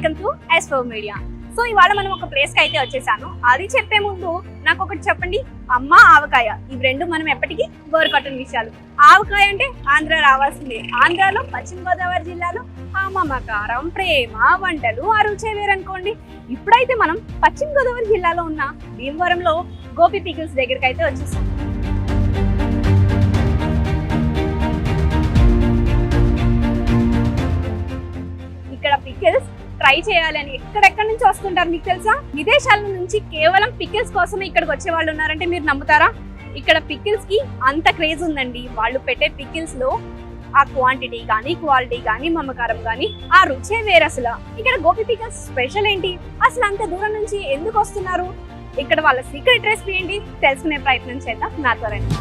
Welcome to S4 media. So ఇవాళ మనం ఒక ప్లేస్ కి అయితే వచ్చేసాను. అది చెప్పే ముందు నాకు ఒకటి చెప్పండి, అమ్మ ఆవకాయ ఇవి రెండు మనం ఎప్పటికీ బోరుకొట్టని విషయాలు. ఆవకాయ అంటే ఆంధ్ర రావాల్సిందే. ఆంధ్రాలో పశ్చిమ గోదావరి జిల్లాలో ఆ మమకారం, ప్రేమ, వంటలు ఆ రుచే వేరనుకోండి. ఇప్పుడైతే మనం పశ్చిమ గోదావరి జిల్లాలో ఉన్న భీమవరంలో గోపి పికిల్స్ దగ్గరికి అయితే వచ్చేసాం. ఇక్కడ పికిల్స్ ట్రై చేయాలని ఎక్కడెక్కడి నుంచి వస్తుంటారు మీకు తెలుసా? విదేశాల నుంచి కేవలం పికిల్స్ కోసమే ఇక్కడికి వచ్చే వాళ్ళు ఉన్నారంటే మీరు నమ్ముతారా? ఇక్కడ పికిల్స్ కి అంత క్రేజ్ ఉందండి. వాళ్ళు పెట్టే పికిల్స్ లో ఆ క్వాంటిటీ కానీ, క్వాలిటీ కానీ, మమకారం కానీ ఆ రుచే వేరు అసలు. ఇక్కడ గోపి పికిల్స్ స్పెషల్ ఏంటి, అసలు అంత దూరం నుంచి ఎందుకు వస్తున్నారు, ఇక్కడ వాళ్ళ సీక్రెట్ రెసిపీ ఏంటి తెలుసుకునే ప్రయత్నం చేద్దాం. నాతో రండి.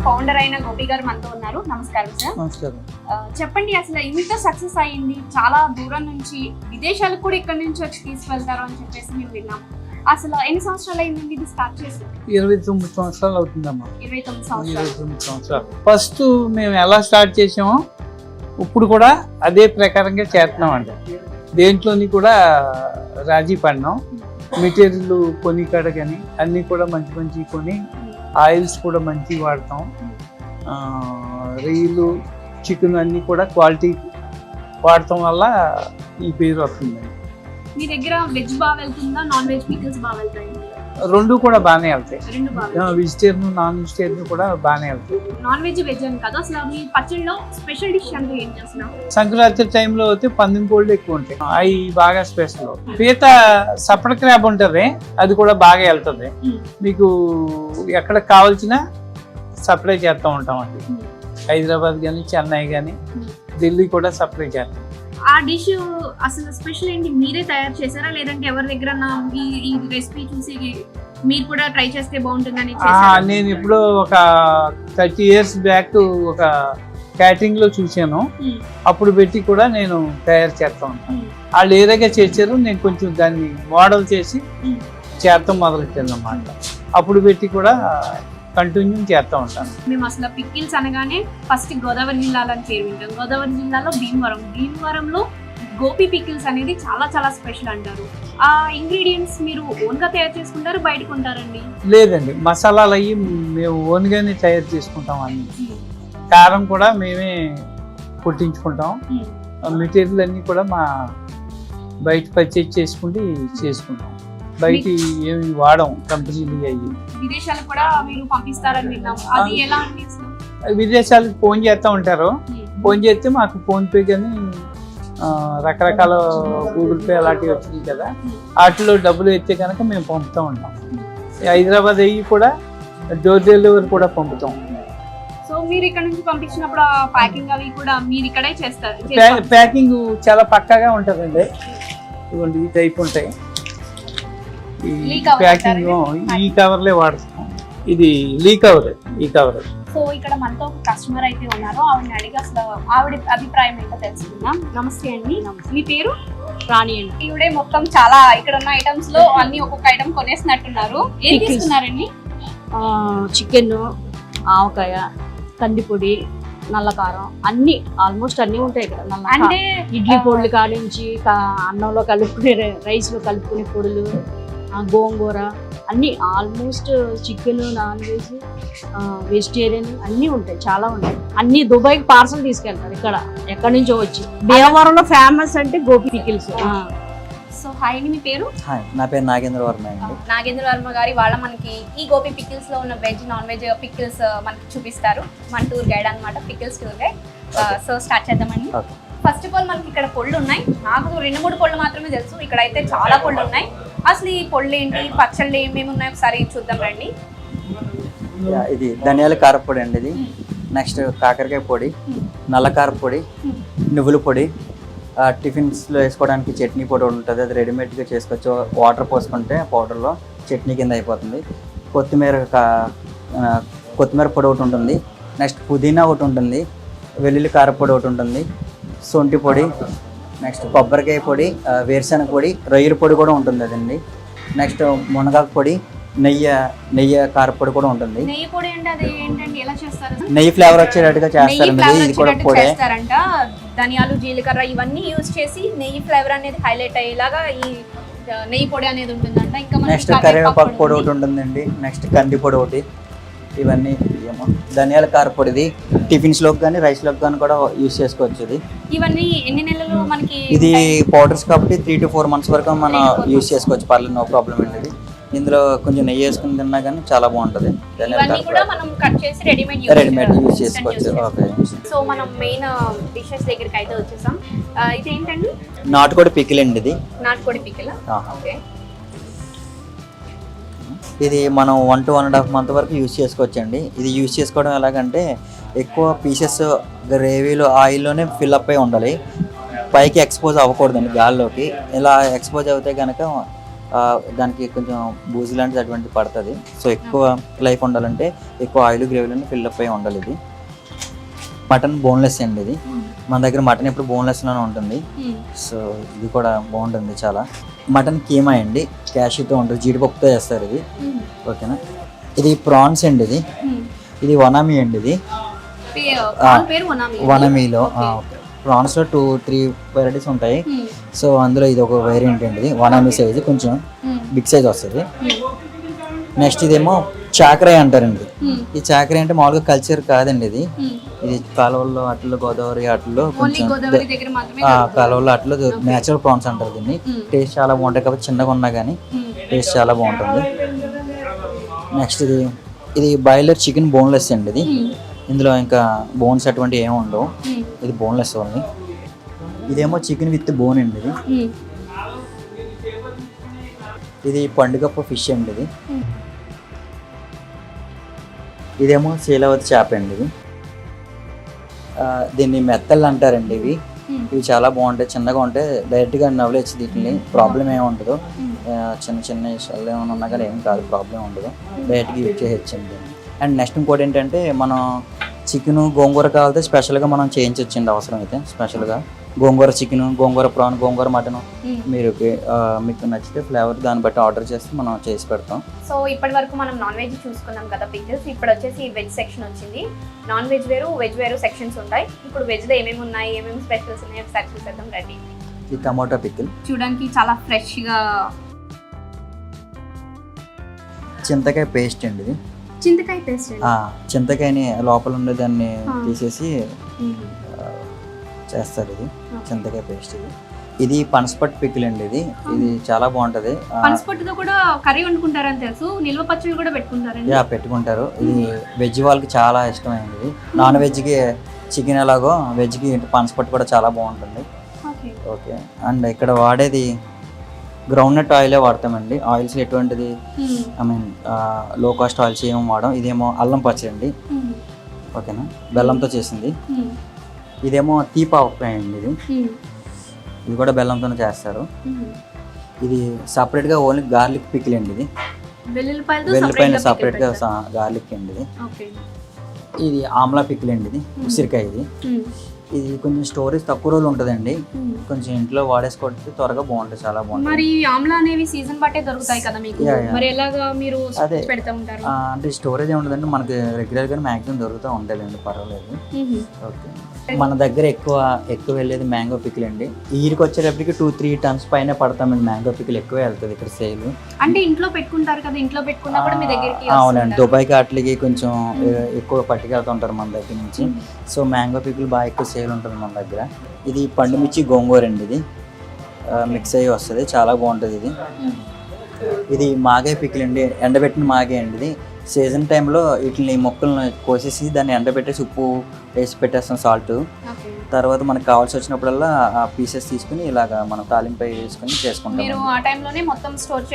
ఫౌండర్ అయిన గోపి గారు మనతో ఉన్నారు. నమస్కారం సార్. నమస్కారం. చెప్పండి, అసలు ఇంత సక్సెస్ అయ్యింది, చాలా దూరం నుంచి విదేశాలకు కూడా ఇక్కడ నుంచి వచ్చి తీసుకెళ్తారు అని చెప్పేసి మేము విన్నాం. అసలు ఎన్ని సంవత్సరాలు అయిందండి ఇది స్టార్ట్ చేసి? 29 సంవత్సరాలు అవుతుందమ్మా. 29 సంవత్సరాలు. ఫస్ట్ మేము ఎలా స్టార్ట్ చేసామో ఇప్పుడు కూడా అదే ప్రకారంగా చేస్తున్నాం అండి. దేంట్లోని కూడా రాజీ పడినాం. మెటీరియల్ కొని కాడ కానీ అన్నీ కూడా మంచి మంచి కొని, ఆయిల్స్ కూడా మంచి వాడతాం. రొయ్యలు, చికెన్ అన్నీ కూడా క్వాలిటీ వాడటం వల్ల ఈ పేరు వస్తుంది. మీ దగ్గర వెజ్ బాగా వెళ్తుందా, నాన్ వెజ్ పికిల్స్ బాగా వెళ్తాయి? రెండు కూడా బాగానే వెళ్తాయి. వెజిటేరియన్, నాన్ వెజిటేరియన్ కూడా బాగానే వెళ్తాయి. నాన్ వెజ్, వెజ్ అని కదా. అసలు మీ పచ్చడిలో స్పెషల్ డిష్ అంటే ఏం చేస్తున్నా? సంక్రాంతి టైంలో అయితే పందెం కోళ్ళు ఎక్కువ ఉంటాయి, అవి బాగా స్పెషల్. పీత సపడ క్రాబ్ ఉంటుంది, అది కూడా బాగా వెళ్తుంది. మీకు ఎక్కడ కావాల్సిన సప్లై చేస్తూ ఉంటాం అండి. హైదరాబాద్ కానీ, చెన్నై కానీ, ఢిల్లీ కూడా సప్లై చేస్తాం. ఆ డిష్ అసలు స్పెషల్ ఏంటి, మీరే తయారు చేశారా లేదంటే ఎవరి దగ్గర ఈ రెసిపీ చూసి మీరు కూడా ట్రై చేస్తే బాగుంటుందని? నేను ఇప్పుడు ఒక 30 years బ్యాక్ ఒక క్యాటరింగ్ లో చూసాను. అప్పుడు పెట్టి కూడా నేను తయారు చేస్తా ఉంటాను. వాళ్ళు ఏదైనా చేశారు, నేను కొంచెం దాన్ని మోడల్ చేసి చేస్తాం మొదలెట్టాను అన్నమాట. అప్పుడు పెట్టి కూడా కంటిన్యూ చేస్తూ ఉంటాను. మేము అసలు పికిల్స్ అనగానే ఫస్ట్ గోదావరి జిల్లాలో పేరు వింటాం. గోదావరి జిల్లాలో భీమవరంలో గోపి పికిల్స్ అనేది చాలా చాలా స్పెషల్ అంటారు. ఆ ఇంగ్రీడియంట్స్ మీరు ఓన్ గా తయారు చేసుకుంటారు, బయట కొంటారండి? లేదండి, మసాలాలు అయ్యి మేము ఓన్ గానే తయారు చేసుకుంటాం. అన్ని కారం కూడా మేమే కొట్టించుకుంటాం. మెటీరియల్ అన్ని కూడా మా బయట పర్చేజ్ చేసుకుంటాం. బయట ఏమి వాడం, కంపెనీలు అయ్యి. విదేశాలకు కూడా మీరు పంపిస్తారని విన్నాం, అది ఎలా అండి? విదేశాలకు ఫోన్ చేస్తూ ఉంటారు. ఫోన్ చేస్తే మాకు ఫోన్ పే కానీ రకరకాల గూగుల్ పే అలాంటివి వచ్చినాయి కదా, వాటిలో డబ్బులు ఎత్తే కనుక మేము పంపుతూ ఉంటాం. హైదరాబాద్ అయ్యి కూడా డోర్ డెలివరీ కూడా పంపుతాం. సో మీరు ఇక్కడ నుంచి పంపించినప్పుడు ప్యాకింగ్ అవి కూడా మీరు ఇక్కడే చేస్తారు? ప్యాకింగ్ చాలా పక్కాగా ఉంటుందండి. ఇవ్వండి, ఈ టైప్ ఉంటాయి. ప్యాకింగ్ ఈ కవర్లే వాడతాం. ఇది లీ కవర్, ఈ కవర్. సో ఇక్కడ మనతో ఒక కస్టమర్ అయితే ఉన్నారు, ఆవిడని అడిగి అసలు ఆవిడ అభిప్రాయం ఏంటో తెలుసుకుందాం. నమస్తే అండి. మీ పేరు? రాణి అండి. ఈవిడే మొత్తం చాలా ఇక్కడ ఉన్న ఐటమ్స్ లో అన్ని ఒక్కొక్క ఐటమ్ కొనేసినట్టున్నారు. ఏం తీసుకున్నారండి? చికెన్, ఆవకాయ, కందిపొడి, నల్లకారం, అన్ని ఆల్మోస్ట్ అన్ని ఉంటాయి ఇక్కడ. అంటే ఇడ్లీ పొడులు కానించి అన్నంలో కలుపుకునే, రైస్ లో కలుపుకునే పొడులు, గోంగూర, అన్ని almost chicken, non veg, vegetarian అన్నీ ఉంటాయి, చాలా ఉంటాయి. అన్ని దుబాయ్కి పార్సల్ తీసుకెళ్తారు. ఇక్కడ ఎక్కడి నుంచో వచ్చి. భీమవరంలో ఫేమస్ అంటే గోపి పికిల్స్. సో హాయ్, మీ పేరు? హాయ్, నా పేరు నాగేంద్ర వర్మ అండి. నాగేంద్ర వర్మ గారి వాళ్ళ మనకి ఈ గోపి పికిల్స్ లో ఉన్న వెజ్, నాన్ వెజ్ పికిల్స్ మనకి చూపిస్తారు. మన టూర్ గైడ్ అనమాట, pickles tour guide. So start చేద్దామండి. ఫస్ట్ ఆఫ్ ఆల్ మనకి ఇక్కడ పొళ్ళు ఉన్నాయి. నాకు 2-3 పొళ్ళు మాత్రమే తెలుసు, ఇక్కడ అయితే చాలా పొళ్ళు ఉన్నాయి. అసలు ఈ పొళ్ళు ఏంటి, పచ్చళ్ళు ఏమేమి ఉన్నాయి ఒకసారి చూద్దాం రండి. ఇది ధనియాల కారపొడి అండి. ఇది నెక్స్ట్ కాకరకాయ పొడి, నల్ల కారపొడి, నువ్వుల పొడి, టిఫిన్స్లో వేసుకోవడానికి చట్నీ పొడి ఉంటుంది. అది రెడీమేడ్గా చేసుకోవచ్చు. వాటర్ పోసుకుంటే పౌడర్లో చట్నీ కింద అయిపోతుంది. కొత్తిమీర పొడి ఒకటి ఉంటుంది. నెక్స్ట్ పుదీనా ఒకటి ఉంటుంది. వెల్లుల్లి కారపొడి ఒకటి ఉంటుంది. సొంటి పొడి, నెక్స్ట్ కొబ్బరికాయ పొడి, వేరుశనగ పొడి, రొయ్యల పొడి కూడా ఉంటుంది అదండి. నెక్స్ట్ మునగాకు పొడి, నెయ్యి కారపొడి కూడా ఉంటుంది. నెయ్యి పొడి అంటే అది ఏంటంటే ఎలా చేస్తారు? నెయ్యి ఫ్లేవర్ వచ్చేటట్టుగా చేస్తారండి. ఇది కూడా పొడి చేస్తారంట. ధనియాలు, జీలకర్ర ఇవన్నీ యూజ్ చేసి నెయ్యి ఫ్లేవర్ అనేది హైలైట్ అయ్యేలాగా ఈ నెయ్యి పొడి అనేది ఉంటుందంట. ఇంకా నెక్స్ట్ కరివేపాకు పొడి ఒకటి ఉంటుందండి. నెక్స్ట్ కంది పొడి ఒకటి. ఇవన్నీ ఏమో ధనియాల కారపొడిది టిఫిన్స్ లోకి కానీ రైస్ లోకి కానీ కూడా యూజ్ చేసుకోవచ్చు. ఇది ఇవన్నీ ఎన్ని నెలలు మనకి? ఇది పౌడర్స్ కాబట్టి 3 to 4 months వరకు మనం యూజ్ చేసుకోవచ్చు. పర్లేదు, నో ప్రాబ్లం అండి. ఇది ఇందులో కొంచెం నెయ్యి వేసుకుని తిన్నా కానీ చాలా బాగుంటుంది. ఇవన్నీ కూడా మనం కట్ చేసి రెడీమేడ్ యూజ్ చేసుకోవచ్చు. ఓకే, సో మనం మెయిన్ డిషెస్ దగ్గరికి అయితే వచ్చేసాం. ఇది ఏంటండి? నాటుకోడి పికిల్ అండి. ఇది నాటుకోడి పికిల్. ఓకే, ఇది మనం 1 to 1.5 month వరకు యూజ్ చేసుకోవచ్చు అండి. ఇది యూజ్ చేసుకోవడం ఎలాగంటే ఎక్కువ పీసెస్ గ్రేవీలో ఆయిల్లోనే ఫిల్అప్ అయి ఉండాలి. పైకి ఎక్స్పోజ్ అవ్వకూడదండి గాల్లోకి. ఇలా ఎక్స్పోజ్ అవుతే కనుక దానికి కొంచెం బూజు లాంటిది అటువంటి పడుతుంది. సో ఎక్కువ లైఫ్ ఉండాలంటే ఎక్కువ ఆయిల్ గ్రేవీలోనే ఫిల్అప్ అయి ఉండాలి. ఇది మటన్ బోన్లెస్ అండి. ఇది మన దగ్గర మటన్ ఎప్పుడు బోన్లెస్లోనే ఉంటుంది. సో ఇది కూడా బాగుంటుంది చాలా. మటన్ కీమా అండి, క్యాషూతో ఉంటుంది, జీడిపప్పుతో చేస్తారు ఇది. ఓకేనా. ఇది ప్రాన్స్ అండి. ఇది వనామీ అండి. ఇది వనమీలో ప్రాన్స్లో 2-3 వెరైటీస్ ఉంటాయి. సో అందులో ఇది ఒక వేరియంట్ అండి. ఇది వనామీ సైజు, కొంచెం బిగ్ సైజ్ వస్తుంది. నెక్స్ట్ ఇదేమో చాకరాయి అంటారండి. ఈ చాకరాయి అంటే మామూలుగా కల్చర్ కాదండి. ఇది కాలువల్లో అట్లలో, గోదావరి అట్లలో కొంచెం కాలువల్లో అట్లలో నేచురల్ ప్రాన్స్ అంటారు దీన్ని. టేస్ట్ చాలా బాగుంటాయి కాబట్టి చిన్నగా ఉన్నా కానీ టేస్ట్ చాలా బాగుంటుంది. నెక్స్ట్ ఇది బాయిలర్ చికెన్ బోన్లెస్ అండి. ఇది ఇందులో ఇంకా బోన్స్ అటువంటి ఏమి ఉండవు. ఇది బోన్లెస్ ఓన్లీ. ఇదేమో చికెన్ విత్ బోన్ అండి. ఇది పండుగప్ప ఫిష్ అండి. ఇదేమో శీలవతి చేప అండి. దీన్ని మెత్తళ్ళు అంటారండి. ఇవి చాలా బాగుంటాయి, చిన్నగా ఉంటాయి, డైరెక్ట్గా నవ్వులేచ్చు. దీంట్లో ప్రాబ్లం ఏమి ఉండదు. చిన్న చిన్న విషయాలు ఏమైనా ఉన్నా కానీ ఏం కాదు, ప్రాబ్లం ఉండదు. డైరెక్ట్గా యూజ్ చేయొచ్చండి. అండ్ నెక్స్ట్ ఇంకోటి ఏంటంటే మనం చికెన్ గోంగూర కావాలంటే స్పెషల్గా మనం చేయించవచ్చండి. అవసరం అయితే స్పెషల్గా గోంగూర చికెన్, గోంగూర ప్రాన్, గోంగూర మటన్ మీకు నచ్చితే ఫ్లేవర్ దాన్ని బట్టి ఆర్డర్ చేస్తే మనం చేసి పెడతాం. సో ఇప్పటి వరకు మనం నాన్ వెజ్ చూసుకున్నాం కదా పికిల్స్. ఇప్పుడు వచ్చేసి వెజ్ సెక్షన్ వచ్చింది. నాన్ వెజ్ వేరు, వెజ్ వేరు సెక్షన్స్ ఉంటాయి. ఇప్పుడు వెజ్లో ఏమేమి ఉన్నాయి, ఏమేమి స్పెషల్స్ ఉన్నాయి ఒకసారి చూసేద్దాం. రెడీ. ఈ టమాటో పికిల్ చూడడానికి చాలా ఫ్రెష్గా. చింతకాయ పేస్ట్ అండి. ఇది చింతకాయ పేస్ట్. చింతకాయని లోపల ఉండే దాన్ని తీసేసి చేస్తారు. ఇది చింతకాయ పేస్ట్. ఇది పనసపట్టు పికిల్ అండి. ఇది చాలా బాగుంటది. పనసపట్టుతో కూడా కర్రీ వండుకుంటారని తెలుసు. నిల్వ పచ్చడి కూడా పెట్టుకుంటారండి. పెట్టుకుంటారు. ఇది వెజ్ వాళ్ళకి చాలా ఇష్టమైనది. నాన్ వెజ్కి చికెన్ ఎలాగో వెజ్కి పనసపట్టు కూడా చాలా బాగుంటుంది. ఓకే. అండ్ ఇక్కడ వాడేది గ్రౌండ్నట్ ఆయిలే వాడతామండి. ఆయిల్స్ ఎటువంటిది లో కాస్ట్ ఆయిల్స్ ఏమో వాడడం. ఇదేమో అల్లం పచ్చడి అండి. ఓకేనా, బెల్లంతో చేసింది. ఇదేమో తీపావకాయ అండి. ఇది కూడా బెల్లంతోనే చేస్తారు. ఇది సపరేట్గా ఓన్లీ గార్లిక్ పికిల్ అండి. ఇది వెల్లుల్లిపాయలు సపరేట్గా గార్లిక్ అండి. ఇది ఆమ్లా పికిల్ అండి. ఇది ఉసిరికాయ. ఇది కొంచెం స్టోరేజ్ తక్కువ రోజులు ఉంటుందండి. కొంచెం ఇంట్లో వాడేసుకోవడానికి త్వరగా బాగుంటుంది, చాలా బాగుంటుంది. మరి ఆమ్లా అనేవి సీజన్ బట్టే దొరుకుతాయి కదా మీకు. మరి ఎలాగా మీరు పెడతా ఉంటారు? అంటే స్టోరేజ్ ఏముంటుందండి, మనకి రెగ్యులర్ గా మాక్సిమం దొరుకుతూ ఉంటాయండి, పర్వాలేదు. ఓకే. మన దగ్గర ఎక్కువ వెళ్ళేది మ్యాంగో పికిల్ అండి. ఈరికి వచ్చేటప్పటికి 2-3 tons పైన పడతామండి. మ్యాంగో పికిల్ ఎక్కువ వెళ్తుంది ఇక్కడ సేల్. అంటే ఇంట్లో పెట్టుకుంటారు కదా, ఇంట్లో పెట్టుకున్నా కూడా మీ దగ్గరికి. అవునండి, దుబాయ్కి అట్లకి కొంచెం ఎక్కువ పట్టుకెళ్తుంటారు మన దగ్గర నుంచి. సో మ్యాంగో పికిల్ బాగా ఎక్కువ సేల్ ఉంటుంది మన దగ్గర. ఇది పండుమిర్చి గోంగూర అండి. ఇది మిక్స్ అయ్యి వస్తుంది, చాలా బాగుంటుంది. ఇది మాగాయ పికిల్ అండి, ఎండబెట్టిన మాగాయ అండి. ఇది సీజన్ టైంలో వీటిని మొక్కలను కోసేసి దాన్ని ఎండబెట్టేసి ఉప్పు వేసి పెట్టేస్తాం, సాల్ట్. తర్వాత మనకు కావాల్సి వచ్చినప్పుడల్లా ఆ పీసెస్ తీసుకుని ఇలాగా మనం తాలింపై వేసుకుని చేసుకుంటాం. స్టోర్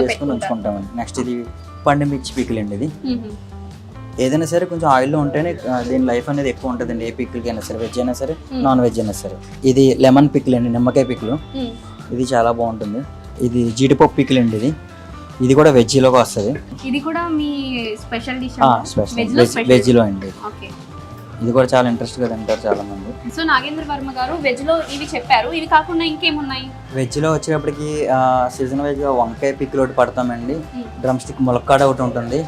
చేసుకుని ఉంచుకుంటామండి. నెక్స్ట్ ఇది పండుమిర్చి పికిల్ అండి. ఇది ఏదైనా సరే కొంచెం ఆయిల్లో ఉంటేనే దీని లైఫ్ అనేది ఎక్కువ ఉంటుందండి. ఏ పికిల్కి అయినా సరే, వెజ్ అయినా సరే, నాన్ వెజ్ అయినా సరే. ఇది లెమన్ పికిల్ అండి, నిమ్మకాయ పికిల్. ఇది చాలా బాగుంటుంది. ఇది జీడిపప్పు పికిల్ అండి. ఇది కూడా వెజ్లోకి వస్తుంది. ఇది కూడా మీ స్పెషల్ డిష్? వెజ్లో అండి. ఇది కూడా చాలా ఇంట్రెస్ట్గా తింటారు చాలా మంది. సో నాగేంద్ర వర్మ గారు వెజ్ లో ఇవి చెప్పారు, ఇవి కాకుండా ఇంకేమున్నాయి? వెజ్లో వచ్చేటప్పటికి సీజన్ వైజ్గా వంకాయ పిక్కులు ఒకటి పడతామండి, డ్రమ్ స్టిక్ ములక్కాడ ఒకటి ఉంటుంది,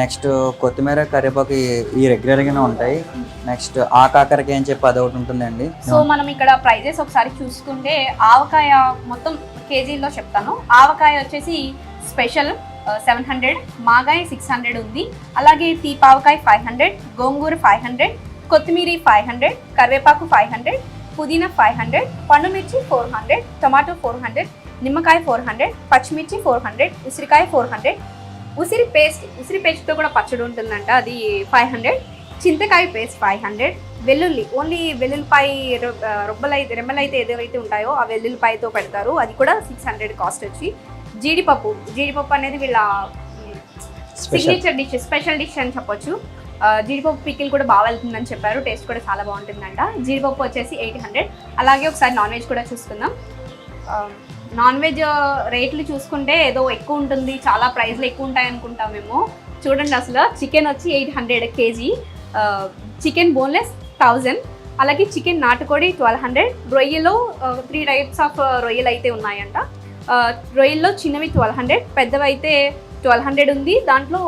నెక్స్ట్ కొత్తిమీర కరివేపాకు ఈ రెగ్యులర్గానే ఉంటాయి, నెక్స్ట్ కాకరకాయ అని చెప్పి అదొకటి ఉంటుందండి. సో మనం ఇక్కడ ప్రైజెస్ ఒకసారి చూసుకుంటే ఆవకాయ మొత్తం కేజీల్లో చెప్తాను. ఆవకాయ వచ్చేసి స్పెషల్ 700, మాగాయ 600 ఉంది, అలాగే తీపావకాయ 500, గోంగూర 500, కొత్తిమీర 500, కరివేపాకు 500, పుదీనా 500, పండుమిర్చి 400, టొమాటో 400, నిమ్మకాయ 400, పచ్చిమిర్చి 400, ఉసిరికాయ 400, ఉసిరి పేస్ట్తో కూడా పచ్చడి ఉంటుందంట, అది 500, చింతకాయ పేస్ట్ 500, వెల్లుల్లి ఓన్లీ వెల్లుల్లిపాయ రెమ్మలైతే ఏదైతే ఉంటాయో ఆ వెల్లుల్లిపాయతో పెడతారు, అది కూడా 600 కాస్ట్ వచ్చి. జీడిపప్పు అనేది వీళ్ళ సిగ్నేచర్ డిష్, స్పెషల్ డిష్ అని చెప్పొచ్చు. జీడిపప్పు పికిల్ కూడా బాగా వెళ్తుందని చెప్పారు, టేస్ట్ కూడా చాలా బాగుంటుందంట. జీడిపప్పు వచ్చేసి 800. అలాగే ఒకసారి నాన్ వెజ్ కూడా చూసుకుందాం. నాన్ వెజ్ రేట్లు చూసుకుంటే ఏదో ఎక్కువ ఉంటుంది, చాలా ప్రైస్లు ఎక్కువ ఉంటాయి అనుకుంటాం మేము. చూడండి అసలు చికెన్ వచ్చి 800 కేజీ, చికెన్ బోన్లెస్ 1000, అలాగే చికెన్ నాటుకోడి 1200, రొయ్యలో 3 టైప్స్ ఆఫ్ రొయ్యలు అయితే ఉన్నాయంట. రొయ్యల్లో చిన్నవి 1200, పెద్దవి అయితే 1200 ఉంది, దాంట్లో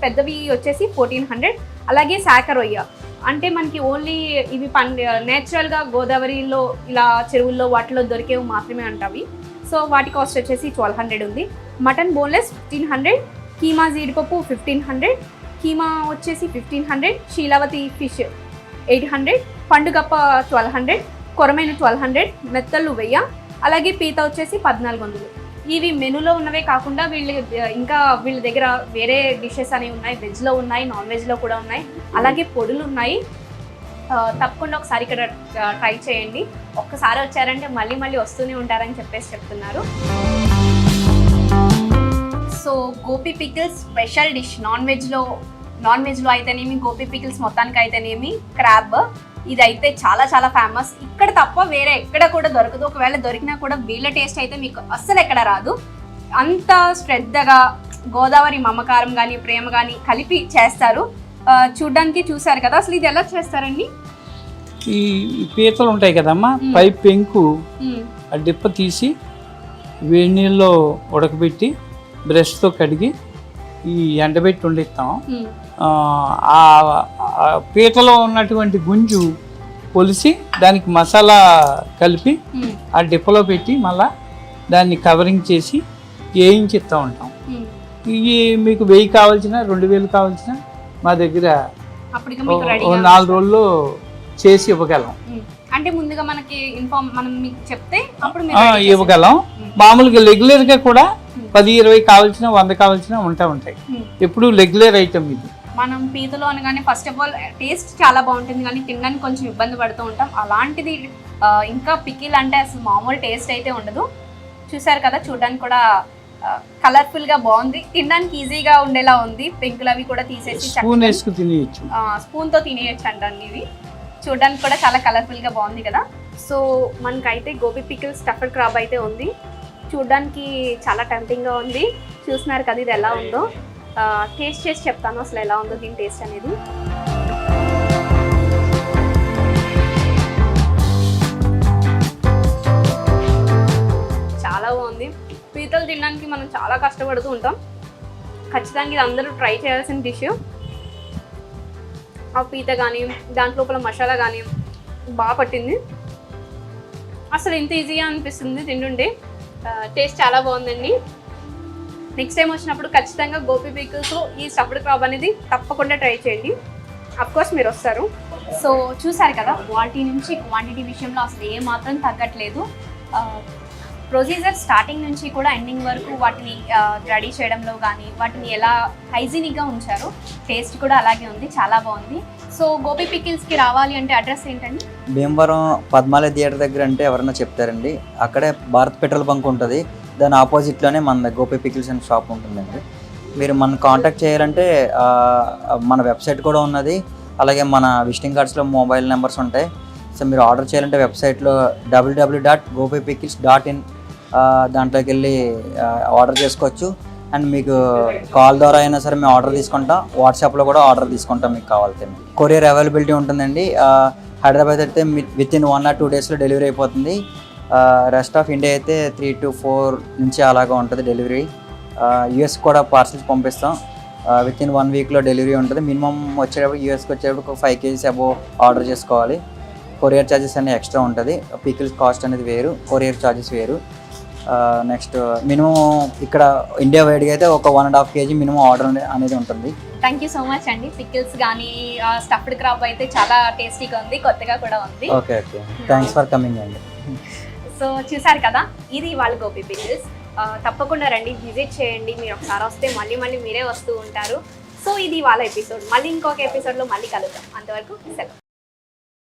పెద్దవి వచ్చేసి 1400. అలాగే శాఖ రొయ్య అంటే మనకి ఓన్లీ ఇవి నేచురల్గా గోదావరిలో ఇలా చెరువుల్లో వాటిలో దొరికేవి మాత్రమే అంటవి. సో వాటి కాస్ట్ వచ్చేసి 1200 ఉంది. మటన్ బోన్లెస్ 1500, కీమా జీడిపప్పు 1500, కీమా వచ్చేసి 1500, శీలావతి ఫిష్ 800, పండుగప్ప 1200, కొరమైన 1200, మెత్తళ్ళు 1000, అలాగే పీత వచ్చేసి 1400. ఇవి మెనూలో ఉన్నవే కాకుండా వీళ్ళ దగ్గర వేరే డిషెస్ అనేవి ఉన్నాయి, వెజ్లో ఉన్నాయి, నాన్ వెజ్లో కూడా ఉన్నాయి, అలాగే పొడులు ఉన్నాయి. తప్పకుండా ఒకసారి ఇక్కడ ట్రై చేయండి. ఒక్కసారి వచ్చారంటే మళ్ళీ వస్తూనే ఉంటారని చెప్తున్నారు. So Gopi pickles special dish non వెజ్లో అయితేనేమి, గోపి పికిల్స్ మొత్తానికి అయితేనేమి, క్రాబ్ ఇదైతే చాలా చాలా ఫేమస్. ఇక్కడ తప్ప వేరే ఎక్కడ కూడా దొరకదు. ఒకవేళ దొరికినా కూడా వీళ్ళ టేస్ట్ అయితే మీకు అస్సలు ఎక్కడ రాదు. అంత శ్రద్ధగా గోదావరి మమకారం కానీ ప్రేమ కానీ కలిపి చేస్తారు. చూడ్డానికి చూసారు కదా, అసలు ఇది ఎలా చేస్తారండి? ఈ పీతలు ఉంటాయి కదమ్మా, పై పెంకు ఆ డిప్ప తీసి వేడి నీళ్ళలో ఉడకబెట్టి బ్రష్తో కడిగి ఈ ఎండబెట్టి వండిస్తాం. ఆ పీతలో ఉన్నటువంటి గుంజు పొలిసి దానికి మసాలా కలిపి ఆ డిప్పలో పెట్టి మళ్ళా దాన్ని కవరింగ్ చేసి వేయించిస్తూ ఉంటాం. ఇవి మీకు 1000 కావాల్సిన 2000 కావాల్సిన మా దగ్గర 4 రోజుల్లో చేసి ఇవ్వగలం. అంటే ముందుగా మనకి మనం మీకు చెప్తే అప్పుడు ఇవ్వగలం. మామూలుగా రెగ్యులర్గా కూడా 10-20 కావాల్సిన 100 కావాల్సిన ఉంటాయి. ఎప్పుడు రెగ్యులర్ ఐటమ్ ఇది. మనం పీతలో అనగానే ఫస్ట్ ఆఫ్ ఆల్ టేస్ట్ చాలా బాగుంటుంది, కానీ తినడానికి కొంచెం ఇబ్బంది పడుతూ ఉంటాం. అలాంటిది ఇంకా పికిల్ అంటే అసలు మామూలు టేస్ట్ అయితే ఉండదు. చూసారు కదా, చూడడానికి కూడా కలర్ఫుల్గా బాగుంది, తినడానికి ఈజీగా ఉండేలా ఉంది. పెంకులు అవి కూడా తీసేసి స్పూన్తో తినేయచ్చు అండి. ఇవి చూడడానికి కూడా చాలా కలర్ఫుల్గా బాగుంది కదా. సో మనకైతే గోపి పికిల్ స్టఫ్డ్ క్రాబ్ అయితే ఉంది. చూడడానికి చాలా టెంప్టింగ్గా ఉంది. చూస్తున్నారు కదా ఇది ఎలా ఉందో. టేస్ట్ చేసి చెప్తాను అసలు ఎలా ఉందో దీని టేస్ట్ అనేది. చాలా బాగుంది. పీతలు తినడానికి మనం చాలా కష్టపడుతూ ఉంటాం. ఖచ్చితంగా ఇది అందరూ ట్రై చేయాల్సిన డిష్. ఆ పీత కానీ దాంట్ లోపల మసాలా కానీ బాగా పట్టింది. అసలు ఇంత ఈజీగా అనిపిస్తుంది తింటుంటే. టేస్ట్ చాలా బాగుందండి. నెక్స్ట్ టైం వచ్చినప్పుడు ఖచ్చితంగా గోపి పికిల్స్ ఈ స్టఫ్డ్ క్రాబ్ అనేది తప్పకుండా ట్రై చేయండి. అఫ్కోర్స్ మీరు వస్తారు. సో చూసారు కదా, క్వాలిటీ నుంచి క్వాంటిటీ విషయంలో అసలు ఏ మాత్రం తగ్గట్లేదు. ప్రొసీజర్ స్టార్టింగ్ నుంచి కూడా ఎండింగ్ వరకు వాటిని రెడీ చేయడంలో కానీ వాటిని ఎలా హైజీనిక్గా ఉంచారో టేస్ట్ కూడా అలాగే ఉంది, చాలా బాగుంది. సో గోపి పికిల్స్కి రావాలి అంటే అడ్రస్ ఏంటండి? భీమవరం పద్మాలయ థియేటర్ దగ్గర అంటే ఎవరన్నా చెప్తారండి. అక్కడే భారత్ పెట్రోల్ బంక్ ఉంటుంది, దాని ఆపోజిట్లోనే మన గోపి పికిల్స్ అండ్ షాప్ ఉంటుందండి. మీరు మన కాంటాక్ట్ చేయాలంటే మన వెబ్సైట్ కూడా ఉన్నది, అలాగే మన విజిటింగ్ కార్డ్స్లో మొబైల్ నెంబర్స్ ఉంటాయి. సో మీరు ఆర్డర్ చేయాలంటే వెబ్సైట్లో www.gopipikils.in దాంట్లోకి వెళ్ళి ఆర్డర్ చేసుకోవచ్చు. అండ్ మీకు కాల్ ద్వారా అయినా సరే మేము ఆర్డర్ తీసుకుంటాం, వాట్సాప్లో కూడా ఆర్డర్ తీసుకుంటాం మీకు కావాలితే. కొరియర్ అవైలబిలిటీ ఉంటుందండి. హైదరాబాద్ అయితే విత్ ఇన్ 1 or 2 daysలో డెలివరీ అయిపోతుంది. రెస్ట్ ఆఫ్ ఇండియా అయితే 3 to 4 నుంచి అలాగా ఉంటుంది డెలివరీ. యూఎస్ కూడా పార్సల్స్ పంపిస్తాం. విత్ ఇన్ 1 weekలో డెలివరీ ఉంటుంది. మినిమం వచ్చేటప్పుడు యూఎస్కి వచ్చేటప్పుడు 5 kgs అబోవ్ ఆర్డర్ చేసుకోవాలి. కొరియర్ ఛార్జెస్ అనేది ఎక్స్ట్రా ఉంటుంది. పికిల్స్ కాస్ట్ అనేది వేరు, కొరియర్ ఛార్జెస్ వేరు. నెక్స్ట్ మినిమం ఇక్కడ ఇండియా వైడ్గా అయితే ఒక 1.5 kg మినిమం ఆర్డర్ అనేది ఉంటుంది. థ్యాంక్ యూ సో మచ్ అండి. పికిల్స్ కానీ స్టఫ్డ్ క్రాప్ అయితే చాలా టేస్టీగా ఉంది, కొత్తగా కూడా ఉంది. ఓకే థ్యాంక్స్ ఫర్ కమింగ్ అండి. సో చూసారు కదా, ఇది వాళ్ళ గోపి పికిల్స్. తప్పకుండా రండి, విజిట్ చేయండి. మీరు ఒకసారి వస్తే మళ్ళీ మళ్ళీ మీరే వస్తూ ఉంటారు. సో ఇది వాళ్ళ ఎపిసోడ్. మళ్ళీ ఇంకొక ఎపిసోడ్లో మళ్ళీ కలుద్దాం. అంతవరకు సెలవు.